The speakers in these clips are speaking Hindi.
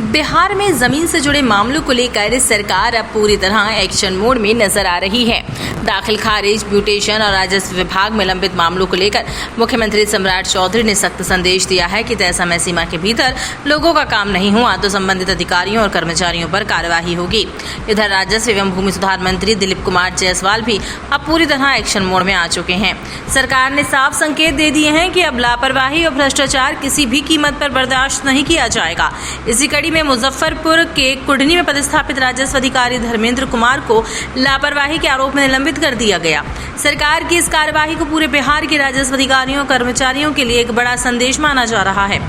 बिहार में जमीन से जुड़े मामलों को लेकर सरकार अब पूरी तरह एक्शन मोड में नजर आ रही है। दाखिल खारिज, म्यूटेशन और राजस्व विभाग में लंबित मामलों को लेकर मुख्यमंत्री सम्राट चौधरी ने सख्त संदेश दिया है कि तय समय सीमा के भीतर लोगों का काम नहीं हुआ तो संबंधित अधिकारियों और कर्मचारियों पर कार्यवाही होगी। इधर राजस्व एवं भूमि सुधार मंत्री दिलीप कुमार जायसवाल भी अब पूरी तरह एक्शन मोड में आ चुके हैं। सरकार ने साफ संकेत दे दिए हैं कि अब लापरवाही और भ्रष्टाचार किसी भी कीमत पर बर्दाश्त नहीं किया जाएगा। इसी कड़ी में मुजफ्फरपुर के कुढ़नी में पदस्थापित राजस्व अधिकारी धर्मेंद्र कुमार को लापरवाही के आरोप में निलंबित कर दिया गया। सरकार की इस कार्यवाही को पूरे बिहार के राजस्व अधिकारियों और कर्मचारियों के लिए एक बड़ा संदेश माना जा रहा है।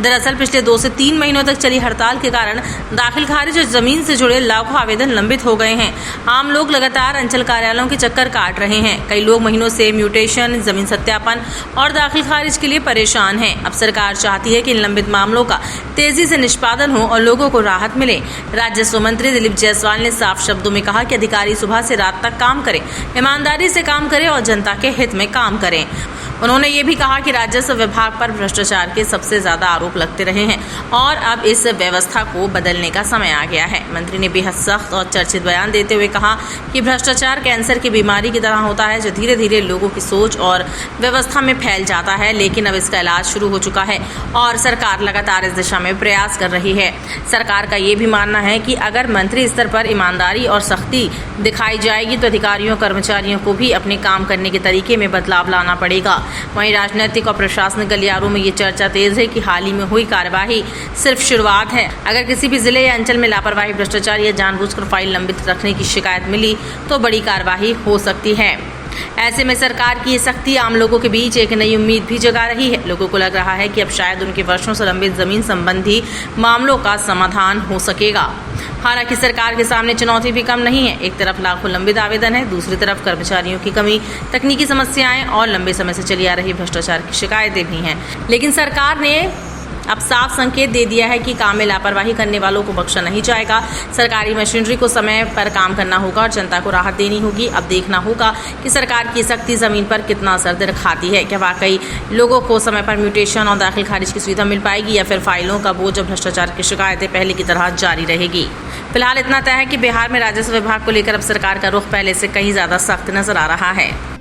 दरअसल पिछले 2 से 3 महीनों तक चली हड़ताल के कारण दाखिल खारिज और जमीन से जुड़े लाखों आवेदन लंबित हो गए हैं। आम लोग लगातार अंचल कार्यालयों के चक्कर काट रहे हैं। कई लोग महीनों से म्यूटेशन, जमीन सत्यापन और दाखिल खारिज के लिए परेशान हैं। अब सरकार चाहती है कि इन लंबित मामलों का तेजी से निष्पादन हो और लोगों को राहत मिले। राजस्व मंत्री दिलीप जायसवाल ने साफ शब्दों में कहा कि अधिकारी सुबह से रात तक काम करें, ईमानदारी से काम करें और जनता के हित में काम करें। उन्होंने ये भी कहा कि राजस्व विभाग पर भ्रष्टाचार के सबसे ज्यादा आरोप लगते रहे हैं और अब इस व्यवस्था को बदलने का समय आ गया है। मंत्री ने बेहद सख्त और चर्चित बयान देते हुए कहा कि भ्रष्टाचार कैंसर की बीमारी की तरह होता है जो धीरे धीरे लोगों की सोच और व्यवस्था में फैल जाता है, लेकिन अब इसका इलाज शुरू हो चुका है और सरकार लगातार इस दिशा में प्रयास कर रही है। सरकार का ये भी मानना है कि अगर मंत्री स्तर पर ईमानदारी और सख्ती दिखाई जाएगी तो अधिकारियों कर्मचारियों को भी अपने काम करने के तरीके में बदलाव लाना पड़ेगा। वहीं राजनीतिक और प्रशासनिक गलियारों में ये चर्चा तेज है कि हाल ही में हुई कार्यवाही सिर्फ शुरुआत है। अगर किसी भी जिले या अंचल में लापरवाही, भ्रष्टाचार या जानबूझकर फाइल लंबित रखने की शिकायत मिली तो बड़ी कार्यवाही हो सकती है। ऐसे में सरकार की ये सख्ती आम लोगों के बीच एक नई उम्मीद भी जगा रही है। लोगों को लग रहा है कि अब शायद उनके वर्षों से लंबित जमीन संबंधी मामलों का समाधान हो सकेगा। हालांकि सरकार के सामने चुनौती भी कम नहीं है। एक तरफ लाखों लंबित आवेदन है, दूसरी तरफ कर्मचारियों की कमी, तकनीकी समस्याएं और लंबे समय से चली आ रही भ्रष्टाचार की शिकायतें भी हैं। लेकिन सरकार ने अब साफ संकेत दे दिया है कि काम में लापरवाही करने वालों को बख्शा नहीं जाएगा। सरकारी मशीनरी को समय पर काम करना होगा और जनता को राहत देनी होगी। अब देखना होगा कि सरकार की सख्ती जमीन पर कितना असर दिखाती है। क्या वाकई लोगों को समय पर म्यूटेशन और दाखिल खारिज की सुविधा मिल पाएगी या फिर फाइलों का बोझ और भ्रष्टाचार की शिकायतें पहले की तरह जारी रहेगी। फिलहाल इतना तय है कि बिहार में राजस्व विभाग को लेकर अब सरकार का रुख पहले से कहीं ज्यादा सख्त नजर आ रहा है।